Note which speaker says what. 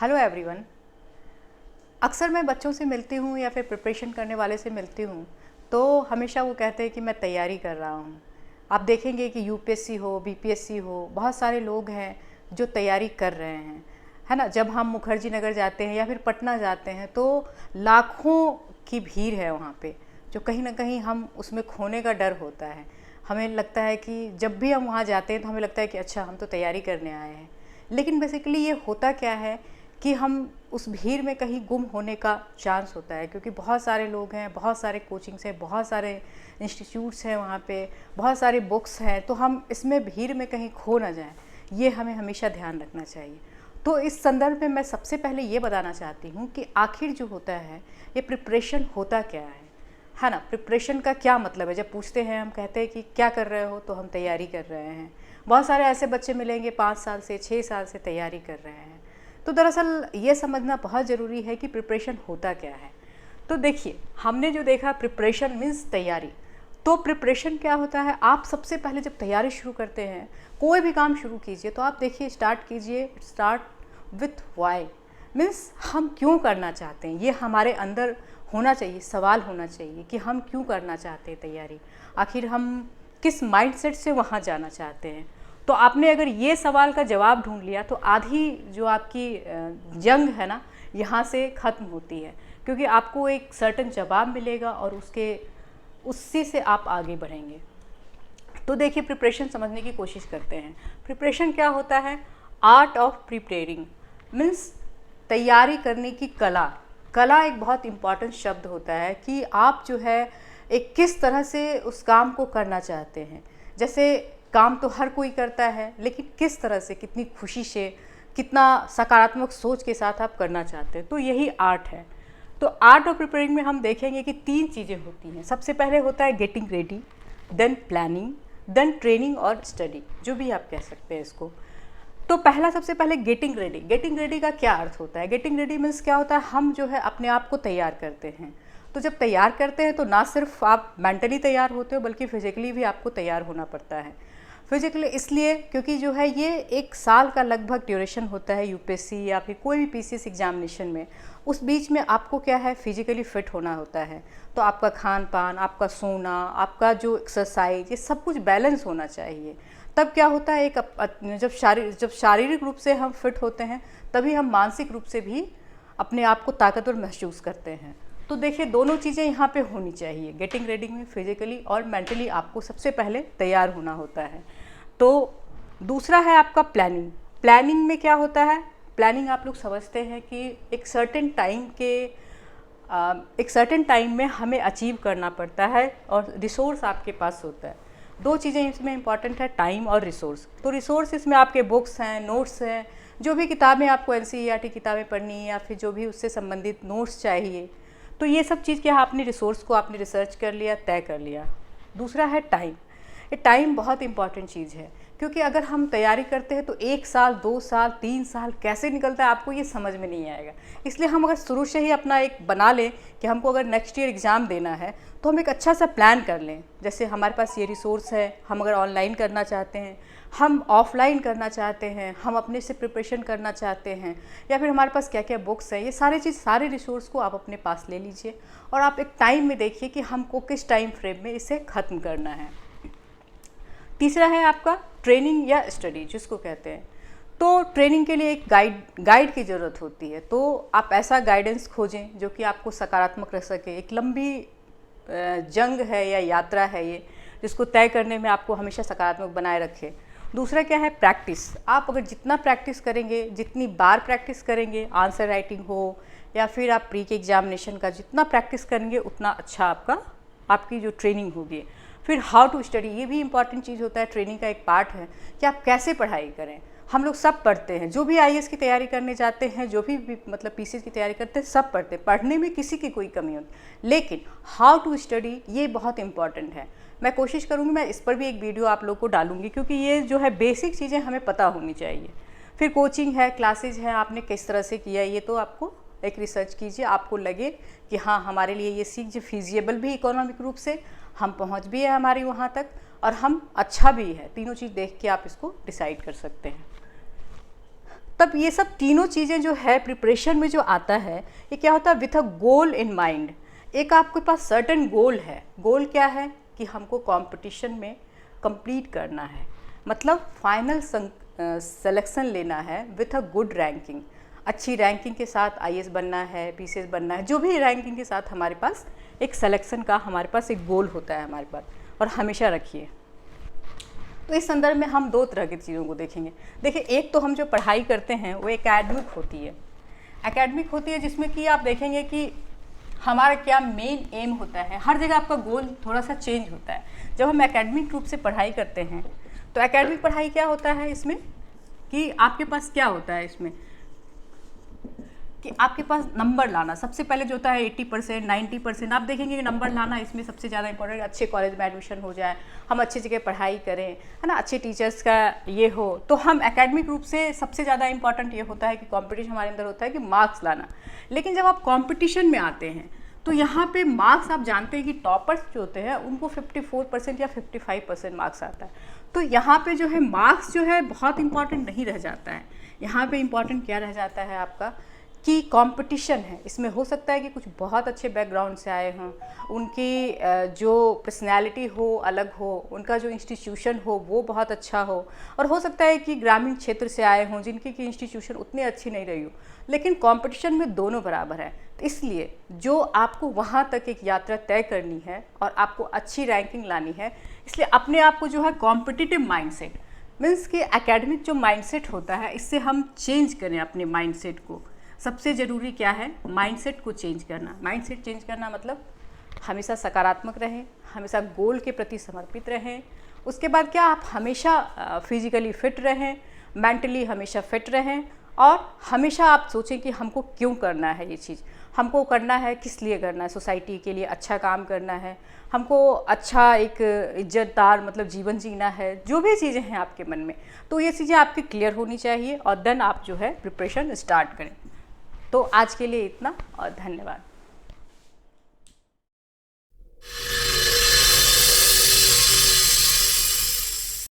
Speaker 1: Hello everyone. अक्सर मैं बच्चों से मिलती हूँ या फिर प्रिपरेशन करने वाले से मिलती हूँ तो हमेशा वो कहते हैं कि मैं तैयारी कर रहा हूँ। आप देखेंगे कि यूपीएससी हो, बीपीएससी हो, बहुत सारे लोग हैं जो तैयारी कर रहे हैं, है ना। जब हम मुखर्जी नगर जाते हैं या फिर पटना जाते हैं तो लाखों की भीड़ है वहाँ पे, जो कहीं ना कहीं हम उसमें खोने का डर होता है। हमें लगता है कि जब भी हम वहाँ जाते हैं तो हमें लगता है कि अच्छा हम तो तैयारी करने आए हैं, लेकिन बेसिकली ये होता क्या है कि हम उस भीड़ में कहीं गुम होने का चांस होता है, क्योंकि बहुत सारे लोग हैं, बहुत सारे कोचिंग्स हैं, बहुत सारे इंस्टीट्यूट्स हैं, वहाँ पे बहुत सारे बुक्स हैं, तो हम इसमें भीड़ में कहीं खो ना जाएं, ये हमें हमेशा ध्यान रखना चाहिए। तो इस संदर्भ में मैं सबसे पहले ये बताना चाहती हूँ कि आखिर जो होता है ये प्रिपरेशन होता क्या है ना। प्रिपरेशन का क्या मतलब है? जब पूछते हैं, हम कहते हैं कि क्या कर रहे हो, तो हम तैयारी कर रहे हैं। बहुत सारे ऐसे बच्चे मिलेंगे 5 साल से 6 साल से तैयारी कर रहे हैं। तो दरअसल ये समझना बहुत ज़रूरी है कि प्रिपरेशन होता क्या है। तो देखिए, हमने जो देखा प्रिपरेशन मीन्स तैयारी। तो प्रिपरेशन क्या होता है? आप सबसे पहले जब तैयारी शुरू करते हैं, कोई भी काम शुरू कीजिए तो आप देखिए, स्टार्ट कीजिए, स्टार्ट विथ वाई, मीन्स हम क्यों करना चाहते हैं। ये हमारे अंदर होना चाहिए, सवाल होना चाहिए कि हम क्यों करना चाहते हैं तैयारी, आखिर हम किस माइंडसेट से वहाँ जाना चाहते हैं। तो आपने अगर ये सवाल का जवाब ढूंढ लिया तो आधी जो आपकी जंग है ना, यहाँ से ख़त्म होती है, क्योंकि आपको एक सर्टन जवाब मिलेगा और उससे से आप आगे बढ़ेंगे। तो देखिए, प्रिपरेशन समझने की कोशिश करते हैं। प्रिपरेशन क्या होता है? आर्ट ऑफ प्रिपेयरिंग मीन्स तैयारी करने की कला। कला एक बहुत इम्पॉर्टेंट शब्द होता है कि आप जो है एक किस तरह से उस काम को करना चाहते हैं। जैसे काम तो हर कोई करता है, लेकिन किस तरह से, कितनी खुशी से, कितना सकारात्मक सोच के साथ आप करना चाहते हैं, तो यही आर्ट है। तो आर्ट ऑफ प्रिपेयरिंग में हम देखेंगे कि 3 चीज़ें होती हैं। सबसे पहले होता है getting ready, then planning, then training और स्टडी, जो भी आप कह सकते हैं इसको। तो पहला, सबसे पहले गेटिंग रेडी। गेटिंग रेडी का क्या अर्थ होता है? गेटिंग रेडी मीन्स क्या होता है? हम जो है अपने आप को तैयार करते हैं। तो जब तैयार करते हैं तो ना सिर्फ आप मेंटली तैयार होते हो, बल्कि फिजिकली भी आपको तैयार होना पड़ता है। फिजिकली इसलिए क्योंकि जो है ये 1 साल का लगभग ड्यूरेशन होता है यूपीएससी या फिर कोई भी पीसीएस एग्जामिनेशन में। उस बीच में आपको क्या है, फिजिकली फिट होना होता है। तो आपका खान पान, आपका सोना, आपका जो एक्सरसाइज, ये सब कुछ बैलेंस होना चाहिए। तब क्या होता है, जब शारीरिक रूप से हम फिट होते हैं, तभी हम मानसिक रूप से भी अपने आप को ताकतवर महसूस करते हैं। तो देखिए, दोनों चीज़ें यहाँ पे होनी चाहिए। गेटिंग रेडी में फिजिकली और मेंटली आपको सबसे पहले तैयार होना होता है। तो दूसरा है आपका प्लानिंग। प्लानिंग में क्या होता है? प्लानिंग आप लोग समझते हैं कि एक सर्टेन टाइम में हमें अचीव करना पड़ता है और रिसोर्स आपके पास होता है। 2 चीज़ें इसमें इंपॉर्टेंट है, टाइम और रिसोर्स। तो रिसोर्स इसमें आपके बुक्स हैं, नोट्स हैं, जो भी किताबें आपको एनसीईआरटी किताबें पढ़नी है या फिर जो भी उससे संबंधित नोट्स चाहिए, तो ये सब चीज़ क्या, आपने रिसोर्स को आपने रिसर्च कर लिया, तय कर लिया। दूसरा है टाइम। ये टाइम बहुत इंपॉर्टेंट चीज़ है, क्योंकि अगर हम तैयारी करते हैं तो 1 साल, 2 साल, 3 साल कैसे निकलता है आपको ये समझ में नहीं आएगा। इसलिए हम अगर शुरू से ही अपना एक बना लें कि हमको अगर नेक्स्ट ईयर एग्ज़ाम देना है, तो हम एक अच्छा सा प्लान कर लें। जैसे हमारे पास ये रिसोर्स है, हम अगर ऑनलाइन करना चाहते हैं, हम ऑफलाइन करना चाहते हैं, हम अपने से प्रिपरेशन करना चाहते हैं, या फिर हमारे पास क्या क्या बुक्स हैं, ये सारे रिसोर्स को आप अपने पास ले लीजिए और आप एक टाइम में देखिए कि हमको किस टाइम फ्रेम में इसे ख़त्म करना है। तीसरा है आपका ट्रेनिंग या स्टडी, जिसको कहते हैं। तो ट्रेनिंग के लिए एक गाइड की ज़रूरत होती है। तो आप ऐसा गाइडेंस खोजें जो कि आपको सकारात्मक रह सके। एक लंबी जंग है या यात्रा है ये, जिसको तय करने में आपको हमेशा सकारात्मक बनाए रखे। दूसरा क्या है? प्रैक्टिस। आप अगर जितना प्रैक्टिस करेंगे, जितनी बार प्रैक्टिस करेंगे, आंसर राइटिंग हो या फिर आप प्री के एग्जामिनेशन का जितना प्रैक्टिस करेंगे, उतना अच्छा आपकी जो ट्रेनिंग होगी। फिर हाउ टू स्टडी, ये भी इंपॉर्टेंट चीज़ होता है, ट्रेनिंग का एक पार्ट है कि आप कैसे पढ़ाई करें। हम लोग सब पढ़ते हैं, जो भी आईएएस की तैयारी करने जाते हैं, जो भी मतलब पीसीएस की तैयारी करते हैं, सब पढ़ते हैं। पढ़ने में किसी की कोई कमी होती, लेकिन हाउ टू स्टडी ये बहुत इंपॉर्टेंट है। मैं कोशिश करूँगी, मैं इस पर भी एक वीडियो आप लोग को डालूँगी, क्योंकि ये जो है बेसिक चीज़ें हमें पता होनी चाहिए। फिर कोचिंग है, क्लासेज है, आपने किस तरह से किया, ये तो आपको एक रिसर्च कीजिए, आपको लगे कि हाँ हमारे लिए ये सीख जो फिजिएबल भी इकोनॉमिक रूप से, हम पहुँच भी है हमारी वहाँ तक, और हम अच्छा भी है। तीनों चीज़ देख के आप इसको डिसाइड कर सकते हैं। तब ये सब तीनों चीज़ें जो है प्रिपरेशन में जो आता है, ये क्या होता है, with a goal in mind. एक आपके पास सर्टेन गोल है। गोल क्या है कि हमको कंपटीशन में कंप्लीट करना है, मतलब फाइनल सिलेक्शन लेना है विथ अ गुड रैंकिंग। अच्छी रैंकिंग के साथ आईएएस बनना है, पीसीएस बनना है, जो भी रैंकिंग के साथ हमारे पास एक सिलेक्शन का हमारे पास एक गोल होता है हमारे पास, और हमेशा रखिए। तो इस संदर्भ में हम दो तरह की चीज़ों को देखेंगे। देखिए, एक तो हम जो पढ़ाई करते हैं वो एकेडमिक होती है। एकेडमिक होती है जिसमें कि आप देखेंगे कि हमारा क्या मेन एम होता है। हर जगह आपका गोल थोड़ा सा चेंज होता है। जब हम एकेडमिक रूप से पढ़ाई करते हैं तो एकेडमिक पढ़ाई क्या होता है इसमें कि आपके पास क्या होता है इसमें कि आपके पास नंबर लाना सबसे पहले जो होता है 80%, 90%। आप देखेंगे कि नंबर लाना इसमें सबसे ज़्यादा इंपॉर्टेंट। अच्छे कॉलेज में एडमिशन हो जाए, हम अच्छी जगह पढ़ाई करें, है ना, अच्छे टीचर्स का ये हो, तो हम एकेडमिक रूप से सबसे ज़्यादा इंपॉर्टेंट ये होता है कि कंपटीशन हमारे अंदर होता है कि मार्क्स लाना। लेकिन जब आप कंपटीशन में आते हैं तो यहाँ पे मार्क्स आप जानते हैं कि टॉपर्स जो होते हैं उनको 54% या 55% मार्क्स आता है। तो यहाँ पे जो है मार्क्स जो है बहुत इंपॉर्टेंट नहीं रह जाता है। यहाँ पे इंपॉर्टेंट क्या रह जाता है आपका कि कंपटीशन है। इसमें हो सकता है कि कुछ बहुत अच्छे बैकग्राउंड से आए हों, उनकी जो पर्सनैलिटी हो अलग हो, उनका जो इंस्टीट्यूशन हो वो बहुत अच्छा हो, और हो सकता है कि ग्रामीण क्षेत्र से आए हों जिनकी की इंस्टीट्यूशन उतनी अच्छी नहीं रही हो। लेकिन कंपटीशन में दोनों बराबर है। तो इसलिए जो आपको वहाँ तक एक यात्रा तय करनी है और आपको अच्छी रैंकिंग लानी है, इसलिए अपने आप को जो है कॉम्पिटिटिव माइंडसेट मीन्स कि एकेडमिक जो माइंडसेट होता है इससे हम चेंज करें अपने माइंडसेट को। सबसे ज़रूरी क्या है, माइंडसेट को चेंज करना। माइंडसेट चेंज करना मतलब हमेशा सकारात्मक रहें, हमेशा गोल के प्रति समर्पित रहें। उसके बाद क्या, आप हमेशा फिजिकली फिट रहें, मेंटली हमेशा फिट रहें, और हमेशा आप सोचें कि हमको क्यों करना है ये चीज़, हमको करना है किस लिए करना है। सोसाइटी के लिए अच्छा काम करना है, हमको अच्छा एक इज्जतदार मतलब जीवन जीना है, जो भी चीज़ें हैं आपके मन में, तो ये चीज़ें आपकी क्लियर होनी चाहिए, और देन आप जो है प्रिपरेशन स्टार्ट करें। तो आज के लिए इतना, और धन्यवाद।